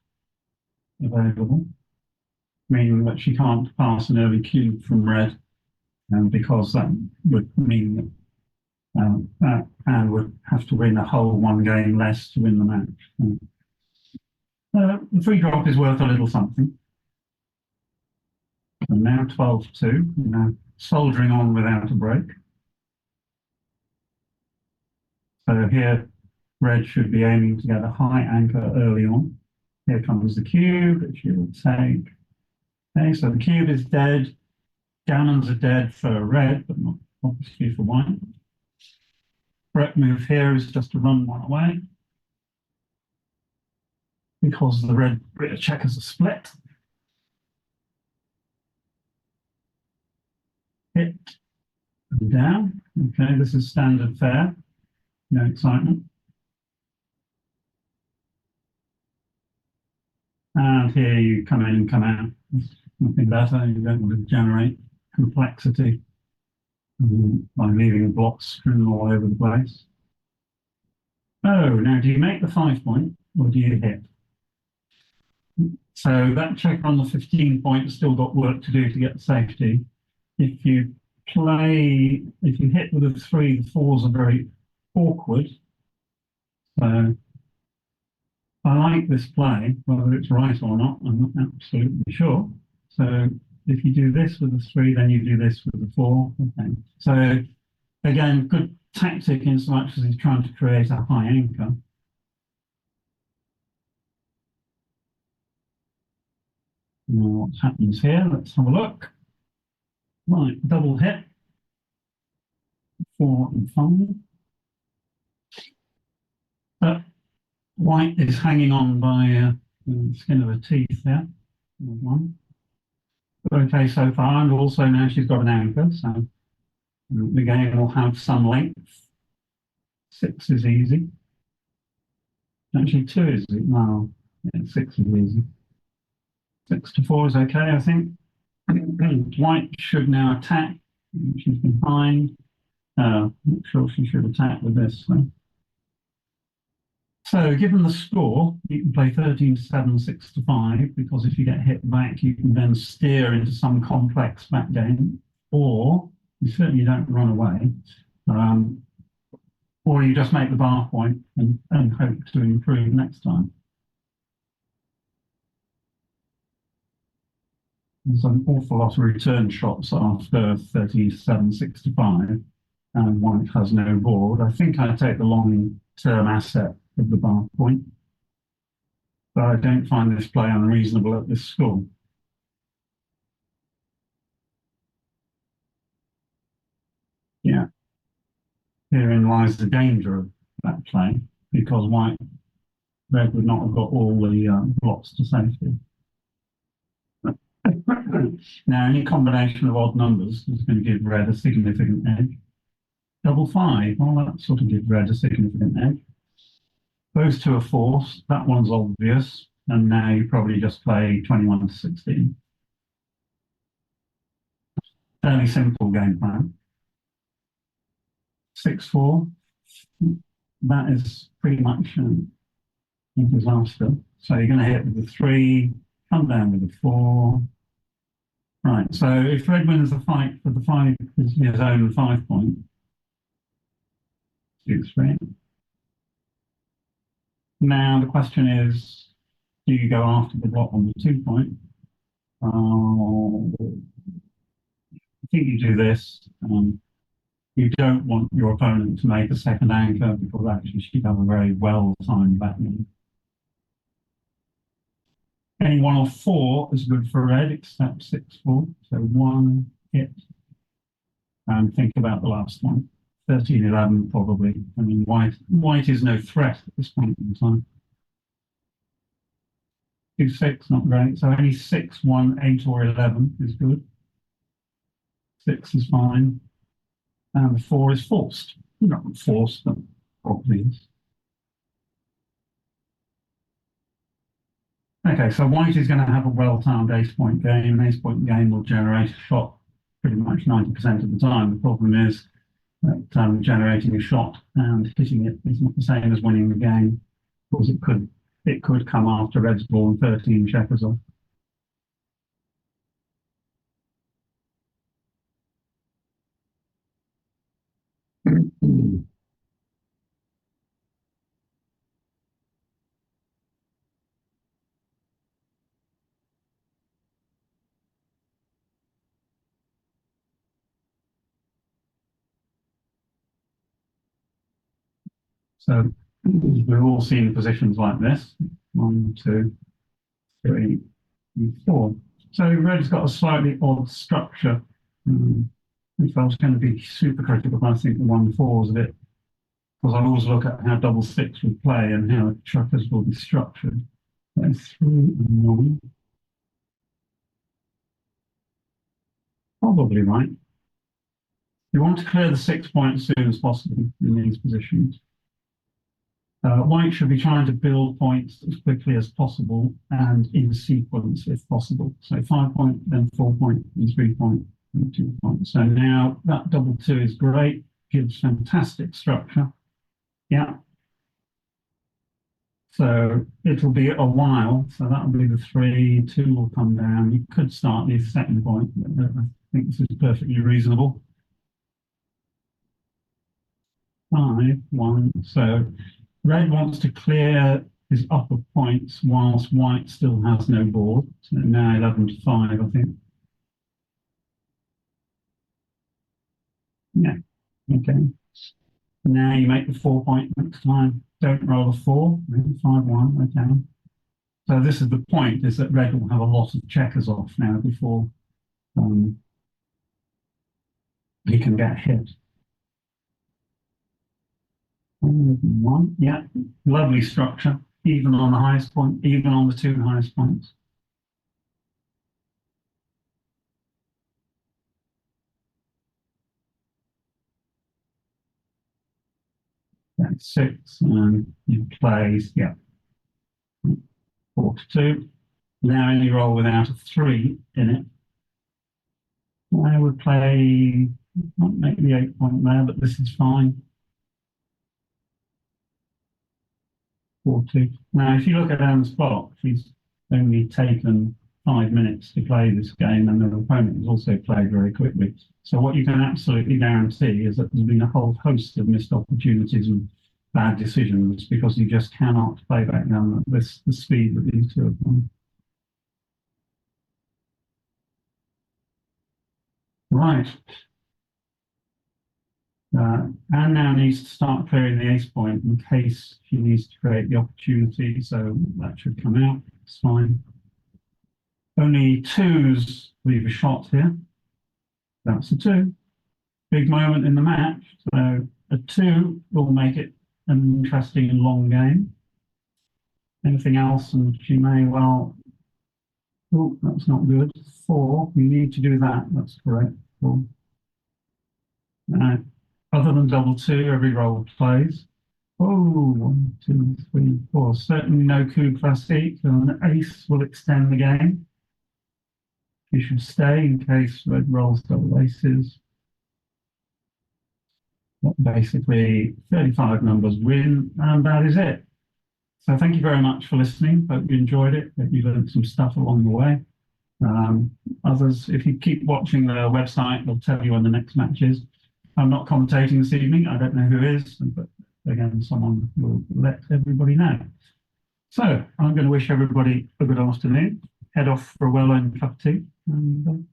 [SPEAKER 1] available, meaning that she can't pass an early cube from red, because that would mean that Anne would have to win a whole one game less to win the match. The free drop is worth a little something. And now 12-2, now soldiering on without a break. So here, red should be aiming to get a high anchor early on. Here comes the cube, which you will take. Okay, so the cube is dead. Gammons are dead for red, but not obviously for white. Correct move here is just to run one away, because the red checkers are split. Hit and down. Okay, this is standard fare. No excitement. And here you come in and come out. Nothing better. You don't want to generate complexity by leaving blocks strewn all over the place. Oh, now do you make the 5 point or do you hit? So that checker on the 15 point has still got work to do to get the safety. If you hit with a 3, the 4s are very awkward. So I like this play, whether it's right or not, I'm not absolutely sure. So if you do this with a 3, then you do this with a 4. Okay. So again, good tactic in so much as he's trying to create a high anchor. Now what happens here? Let's have a look. Right, double hit. 4 and 5. White is hanging on by the skin of her teeth there. One. Okay, so far, and also now she's got an anchor, so the game will have some length. 6 is easy. Actually, 2 is easy. No, yeah, 6 is easy. 6-4 is okay, I think. White should now attack. She's behind. Not sure she should attack with this. So given the score, you can play 13-7, 6-5, because if you get hit back, you can then steer into some complex back game, or you certainly don't run away, or you just make the bar point and hope to improve next time. There's an awful lot of return shots after 37-65, and white has no board. I think I take the long-term asset of the bar point, but I don't find this play unreasonable at this score. Yeah, herein lies the danger of that play, because red would not have got all the blocks to safety. Now, any combination of odd numbers is going to give red a significant edge. Double five, well, that sort of gives red a significant edge. Those two are forced. That one's obvious. And now you probably just play 21 to 16. Fairly simple game plan. 6-4. That is pretty much a disaster. So you're going to hit with the 3, come down with the 4. Right, so if red wins the fight for the 5, his own 5 point, 2-3. Now the question is, do you go after the block on the 2 point? I think you do this. You don't want your opponent to make a second anchor because actually she'd have a very well-timed backman. Any 1 or 4 is good for red, except 6-4. So 1 hit. And think about the last one. 13-11 probably. I mean, white is no threat at this point in time. 2-6, not great. So any 6, 1, 8, or 11 is good. 6 is fine. And the 4 is forced. Not forced, but probably is. Okay, so white is going to have a well-timed ace-point game. An ace-point game will generate a shot pretty much 90% of the time. The problem is that generating a shot and hitting it is not the same as winning the game, because it could come after red's ball and 13 checkers off. So we've all seen positions like this. 1, 2, 3, and 4. So red's got a slightly odd structure. If I was going to be super critical, I think the 1-4 is a bit, because I always look at how double 6 would play and how checkers will be structured. So 3 and 1. Probably right. You want to clear the 6 point as soon as possible in these positions. White should be trying to build points as quickly as possible and in sequence if possible. So 5 point, then 4 point, and 3 point, and 2 point. So now that double 2 is great, gives fantastic structure. Yeah. So it'll be a while. So that'll be the 3, 2 will come down. You could start the second point, but I think this is perfectly reasonable. 5, 1. So red wants to clear his upper points whilst white still has no board. So now 11 to 5, I think. Yeah, okay. Now you make the 4 point next time. Don't roll a 4, 5, 1, okay. So this is the point, is that red will have a lot of checkers off now before he can get hit. 1, yeah, lovely structure, even on the highest point, even on the 2 highest points. That's 6, and you play, yeah, 4 to 2. Now any roll without a 3 in it. I would play, not make the 8 point there, but this is fine. 4 2. Now, if you look at Anne's block, she's only taken 5 minutes to play this game, and the opponent has also played very quickly. So what you can absolutely guarantee is that there's been a whole host of missed opportunities and bad decisions because you just cannot play back down at the speed that these two have gone. Right. Anne now needs to start clearing the ace point in case she needs to create the opportunity, so that should come out. It's fine. Only 2s leave a shot here. That's a 2. Big moment in the match. So a 2 will make it an interesting and long game. Anything else, and she may well Oh, that's not good. 4, you need to do that. That's correct. 4. Other than double 2, every roll plays. Oh, 1, 2, 3, 4. Certainly no coup classique. An ace will extend the game. You should stay in case red rolls double aces. Basically, 35 numbers win, and that is it. So thank you very much for listening. Hope you enjoyed it. Hope you learned some stuff along the way. Others, if you keep watching the website, they'll tell you when the next match is. I'm not commentating this evening. I don't know who is, but again, someone will let everybody know. So I'm going to wish everybody a good afternoon. Head off for a well-earned cup of tea, and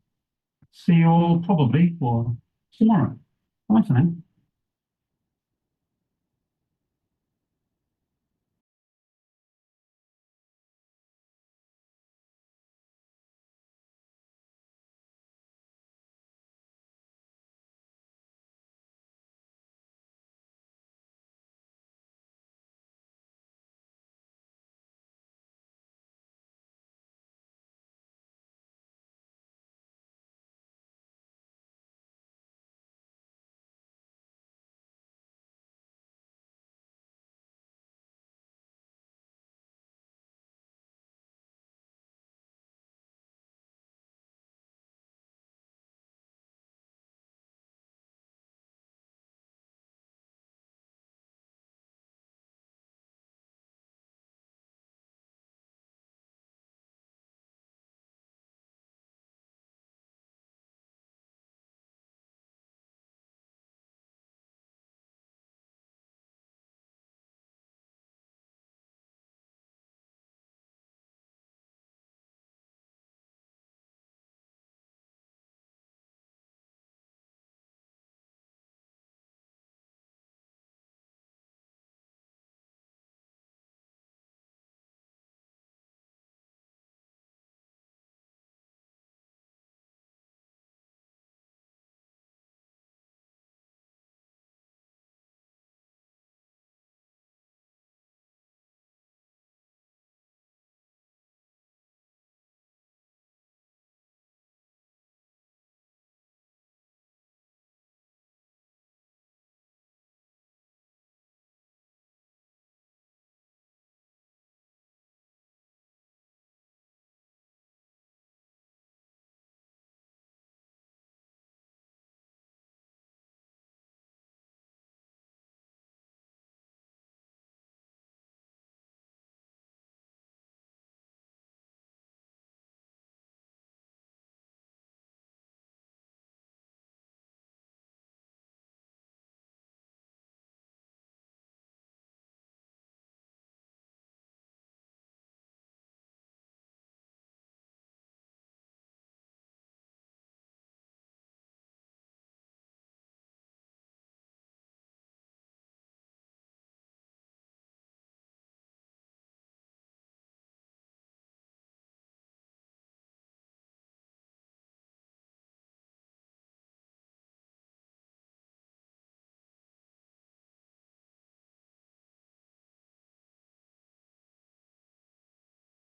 [SPEAKER 1] see you all probably for tomorrow. Bye for now.